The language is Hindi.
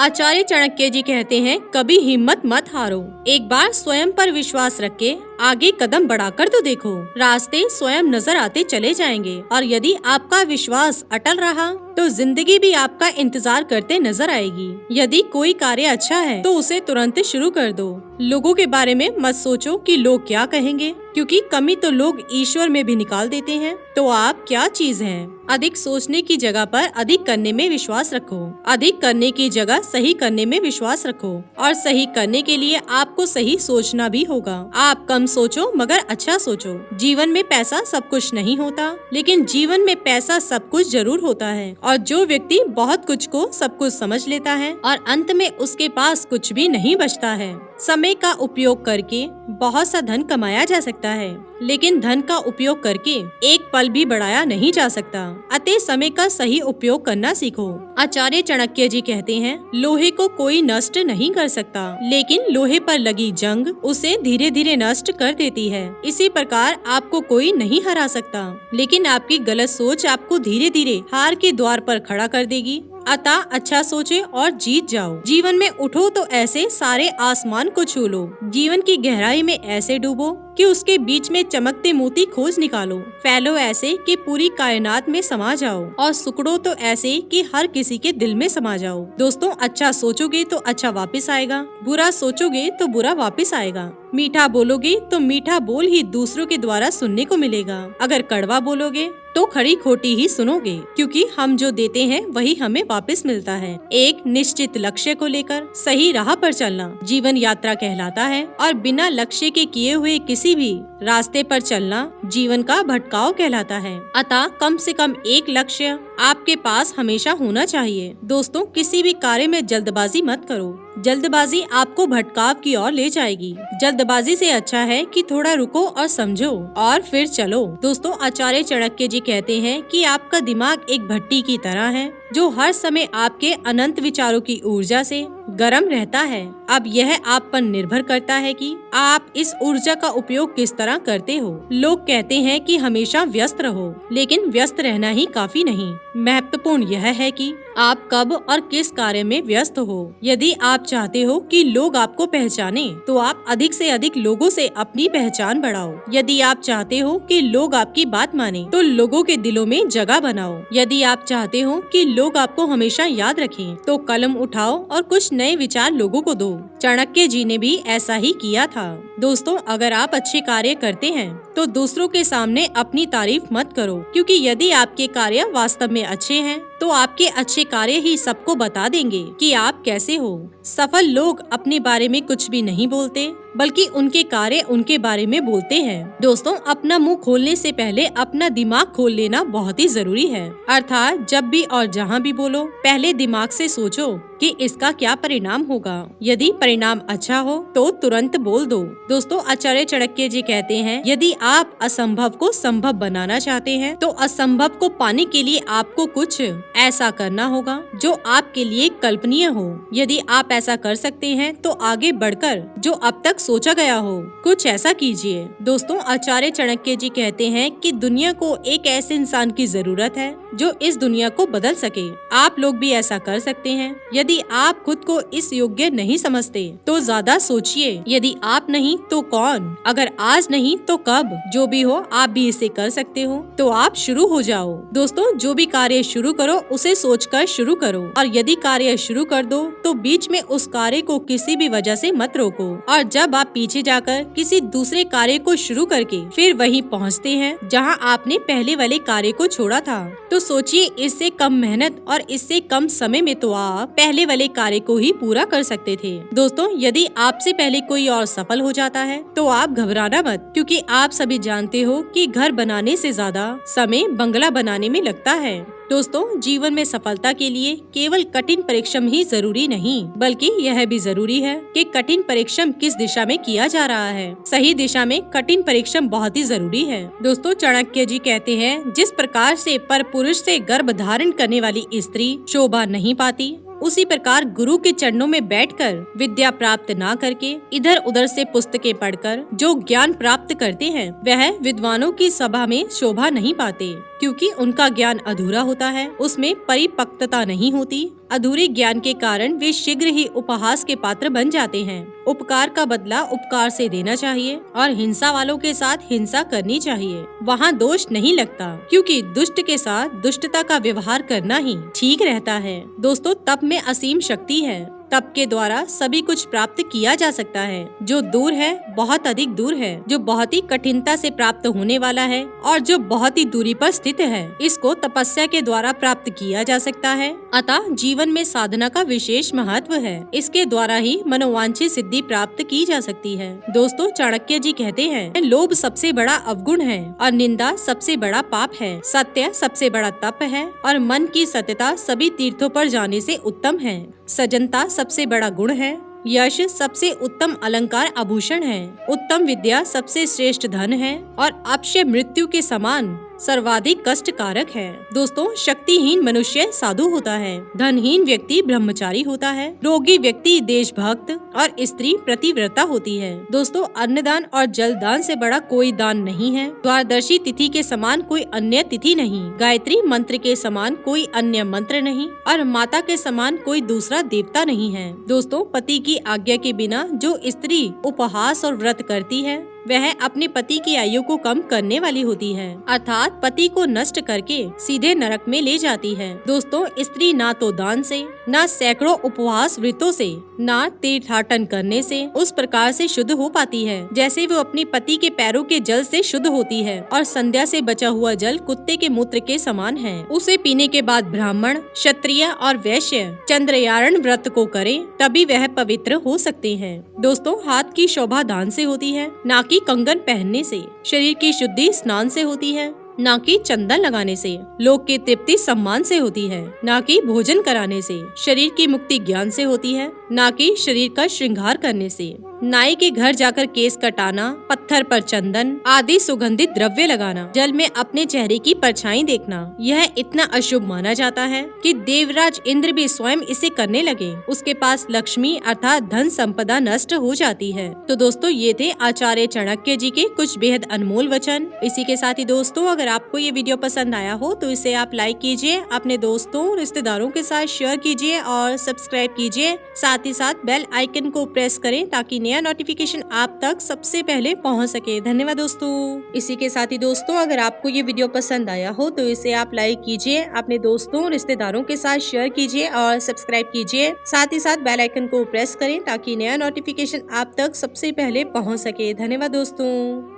आचार्य चाणक्य जी कहते हैं, कभी हिम्मत मत हारो। एक बार स्वयं पर विश्वास रख के आगे कदम बढ़ाकर तो देखो। रास्ते स्वयं नजर आते चले जाएंगे और यदि आपका विश्वास अटल रहा तो जिंदगी भी आपका इंतजार करते नजर आएगी। यदि कोई कार्य अच्छा है तो उसे तुरंत शुरू कर दो। लोगों के बारे में मत सोचो कि लोग क्या कहेंगे, क्योंकि कमी तो लोग ईश्वर में भी निकाल देते हैं। तो आप क्या चीज हैं? अधिक सोचने की जगह पर अधिक करने में विश्वास रखो। अधिक करने की जगह सही करने में विश्वास रखो और सही करने के लिए आपको सही सोचना भी होगा। आप कम सोचो मगर अच्छा सोचो। जीवन में पैसा सब कुछ नहीं होता, लेकिन जीवन में पैसा सब कुछ जरूर होता है। और जो व्यक्ति बहुत कुछ को सब कुछ समझ लेता है और अंत में उसके पास कुछ भी नहीं बचता है। समय का उपयोग करके बहुत सा धन कमाया जा सकता है, लेकिन धन का उपयोग करके एक पल भी बढ़ाया नहीं जा सकता। अतः समय का सही उपयोग करना सीखो। आचार्य चाणक्य जी कहते हैं, लोहे को कोई नष्ट नहीं कर सकता, लेकिन लोहे पर लगी जंग उसे धीरे धीरे नष्ट कर देती है। इसी प्रकार आपको कोई नहीं हरा सकता, लेकिन आपकी गलत सोच आपको धीरे धीरे हार के द्वार पर खड़ा कर देगी। अतः अच्छा सोचे और जीत जाओ। जीवन में उठो तो ऐसे सारे आसमान को छू लो। जीवन की गहराई में ऐसे डूबो कि उसके बीच में चमकते मोती खोज निकालो। फैलो ऐसे कि पूरी कायनात में समा जाओ और सुकड़ो तो ऐसे कि हर किसी के दिल में समा जाओ। दोस्तों, अच्छा सोचोगे तो अच्छा वापस आएगा, बुरा सोचोगे तो बुरा वापस आएगा। मीठा बोलोगे तो मीठा बोल ही दूसरों के द्वारा सुनने को मिलेगा। अगर कड़वा बोलोगे तो खरी खोटी ही सुनोगे, क्योंकि हम जो देते हैं वही हमें वापस मिलता है। एक निश्चित लक्ष्य को लेकर सही राह पर चलना जीवन यात्रा कहलाता है, और बिना लक्ष्य के किए हुए किसी भी रास्ते पर चलना जीवन का भटकाव कहलाता है। अतः कम से कम एक लक्ष्य आपके पास हमेशा होना चाहिए। दोस्तों, किसी भी कार्य में जल्दबाजी मत करो। जल्दबाजी आपको भटकाव की ओर ले जाएगी। जल्दबाजी से अच्छा है कि थोड़ा रुको और समझो और फिर चलो। दोस्तों, आचार्य चाणक्य जी कहते हैं कि आपका दिमाग एक भट्टी की तरह है जो हर समय आपके अनंत विचारों की ऊर्जा से गर्म रहता है। अब यह आप पर निर्भर करता है कि आप इस ऊर्जा का उपयोग किस तरह करते हो। लोग कहते हैं कि हमेशा व्यस्त रहो, लेकिन व्यस्त रहना ही काफी नहीं। महत्वपूर्ण यह है कि आप कब और किस कार्य में व्यस्त हो। यदि आप चाहते हो कि लोग आपको पहचाने, तो आप अधिक से अधिक लोगों से अपनी पहचान बढ़ाओ। यदि आप चाहते हो कि लोग आपकी बात माने, तो लोगों के दिलों में जगह बनाओ। यदि आप चाहते हो कि लोग आपको हमेशा याद रखें, तो कलम उठाओ और कुछ नए विचार लोगों को दो। चाणक्य जी ने भी ऐसा ही किया था। दोस्तों, अगर आप अच्छे कार्य करते हैं तो दूसरों के सामने अपनी तारीफ मत करो, क्योंकि यदि आपके कार्य वास्तव में अच्छे हैं तो आपके अच्छे कार्य ही सबको बता देंगे कि आप कैसे हो। सफल लोग अपने बारे में कुछ भी नहीं बोलते, बल्कि उनके कार्य उनके बारे में बोलते हैं। दोस्तों, अपना मुंह खोलने से पहले अपना दिमाग खोल लेना बहुत ही जरूरी है। अर्थात जब भी और जहाँ भी बोलो, पहले दिमाग से सोचो कि इसका क्या परिणाम होगा। यदि परिणाम अच्छा हो तो तुरंत बोल दो। दोस्तों, आचार्य चाणक्य जी कहते हैं, यदि आप असंभव को संभव बनाना चाहते हैं तो असंभव को पाने के लिए आपको कुछ ऐसा करना होगा जो आपके लिए कल्पनीय हो। यदि आप ऐसा कर सकते हैं तो आगे बढ़कर जो अब तक सोचा गया हो कुछ ऐसा कीजिए। दोस्तों, आचार्य चाणक्य जी कहते हैं कि दुनिया को एक ऐसे इंसान की जरूरत है जो इस दुनिया को बदल सके। आप लोग भी ऐसा कर सकते हैं। यदि आप खुद को इस योग्य नहीं समझते तो ज्यादा सोचिए। यदि आप नहीं तो कौन? अगर आज नहीं तो कब? जो भी हो, आप भी इसे कर सकते हो, तो आप शुरू हो जाओ। दोस्तों, जो भी कार्य शुरू करो उसे सोचकर शुरू करो, और यदि कार्य शुरू कर दो तो बीच में उस कार्य को किसी भी वजह से मत रोको। और जब आप पीछे जाकर किसी दूसरे कार्य को शुरू करके फिर वहीं पहुंचते हैं जहां आपने पहले वाले कार्य को छोड़ा था, तो सोचिए इससे कम मेहनत और इससे कम समय में तो आप पहले वाले कार्य को ही पूरा कर सकते थे। दोस्तों, यदि आपसे पहले कोई और सफल हो जाता है तो आप घबराना मत, क्योंकि आप सभी जानते हो कि घर बनाने से ज्यादा समय बंगला बनाने में लगता है। दोस्तों, जीवन में सफलता के लिए केवल कठिन परिश्रम ही जरूरी नहीं, बल्कि यह भी जरूरी है कि कठिन परिश्रम किस दिशा में किया जा रहा है। सही दिशा में कठिन परिश्रम बहुत ही जरूरी है। दोस्तों, चाणक्य जी कहते हैं, जिस प्रकार से पर पुरुष से गर्भ धारण करने वाली स्त्री शोभा नहीं पाती, उसी प्रकार गुरु के चरणों में बैठकर विद्या प्राप्त ना करके इधर उधर से पुस्तकें पढ़कर जो ज्ञान प्राप्त करते हैं वह विद्वानों की सभा में शोभा नहीं पाते, क्योंकि उनका ज्ञान अधूरा होता है, उसमें परिपक्वता नहीं होती। अधूरे ज्ञान के कारण वे शीघ्र ही उपहास के पात्र बन जाते हैं। उपकार का बदला उपकार से देना चाहिए और हिंसा वालों के साथ हिंसा करनी चाहिए। वहाँ दोष नहीं लगता, क्योंकि दुष्ट के साथ दुष्टता का व्यवहार करना ही ठीक रहता है। दोस्तों, तप में असीम शक्ति है। तप के द्वारा सभी कुछ प्राप्त किया जा सकता है। जो दूर है बहुत अधिक दूर है, जो बहुत ही कठिनता से प्राप्त होने वाला है और जो बहुत ही दूरी पर स्थित है, इसको तपस्या के द्वारा प्राप्त किया जा सकता है। अतः जीवन में साधना का विशेष महत्व है। इसके द्वारा ही मनोवांछित सिद्धि प्राप्त की जा सकती है। दोस्तों, चाणक्य जी कहते हैं, लोभ सबसे बड़ा अवगुण है और निंदा सबसे बड़ा पाप है। सत्य सबसे बड़ा तप है और मन की सत्यता सभी तीर्थों पर जाने से उत्तम है। सजनता सबसे बड़ा गुण है। यश सबसे उत्तम अलंकार आभूषण है। उत्तम विद्या सबसे श्रेष्ठ धन है और अक्षय मृत्यु के समान सर्वाधिक कष्टकारक है। दोस्तों, शक्तिहीन मनुष्य साधु होता है, धनहीन व्यक्ति ब्रह्मचारी होता है, रोगी व्यक्ति देशभक्त और स्त्री प्रतिव्रता होती है। दोस्तों, अन्नदान और जलदान से बड़ा कोई दान नहीं है। द्वादशी तिथि के समान कोई अन्य तिथि नहीं, गायत्री मंत्र के समान कोई अन्य मंत्र नहीं और माता के समान कोई दूसरा देवता नहीं है। दोस्तों, पति की आज्ञा के बिना जो स्त्री उपहास और व्रत करती है वह अपने पति की आयु को कम करने वाली होती है, अर्थात पति को नष्ट करके सीधे नरक में ले जाती है। दोस्तों, स्त्री ना तो दान से, ना सैकड़ों उपवास व्रतों से, ना तीर्थाटन करने से उस प्रकार से शुद्ध हो पाती है जैसे वो अपने पति के पैरों के जल से शुद्ध होती है। और संध्या से बचा हुआ जल कुत्ते के मूत्र के समान है। उसे पीने के बाद ब्राह्मण, क्षत्रिय और वैश्य चंद्रयारण व्रत को करें, तभी वह पवित्र हो सकते हैं। दोस्तों, हाथ की शोभा दान से होती है, ना कि कंगन पहनने से। शरीर की शुद्धि स्नान से होती है, ना कि चंदन लगाने से। लोक की तृप्ति सम्मान से होती है, ना कि भोजन कराने से। शरीर की मुक्ति ज्ञान से होती है, ना कि शरीर का श्रृंगार करने से। नाई के घर जाकर केस कटाना, पत्थर पर चंदन आदि सुगंधित द्रव्य लगाना, जल में अपने चेहरे की परछाई देखना, यह इतना अशुभ माना जाता है कि देवराज इंद्र भी स्वयं इसे करने लगे। उसके पास लक्ष्मी अर्थात धन संपदा नष्ट हो जाती है। तो दोस्तों, ये थे आचार्य चाणक्य जी के कुछ बेहद अनमोल वचन। इसी के साथ ही दोस्तों, अगर आपको ये वीडियो पसंद आया हो तो इसे आप लाइक कीजिए, अपने दोस्तों रिश्तेदारों के साथ शेयर कीजिए और सब्सक्राइब कीजिए। साथ ही साथ बेल आइकन को प्रेस करें ताकि नया नोटिफिकेशन आप तक सबसे पहले पहुंच सके। धन्यवाद दोस्तों। इसी के साथ ही दोस्तों, अगर आपको ये वीडियो पसंद आया हो तो इसे आप लाइक कीजिए, अपने दोस्तों रिश्तेदारों के साथ शेयर कीजिए और सब्सक्राइब कीजिए। साथ ही साथ बेल आइकन को प्रेस करें ताकि नया नोटिफिकेशन आप तक सबसे पहले पहुंच सके। धन्यवाद दोस्तों।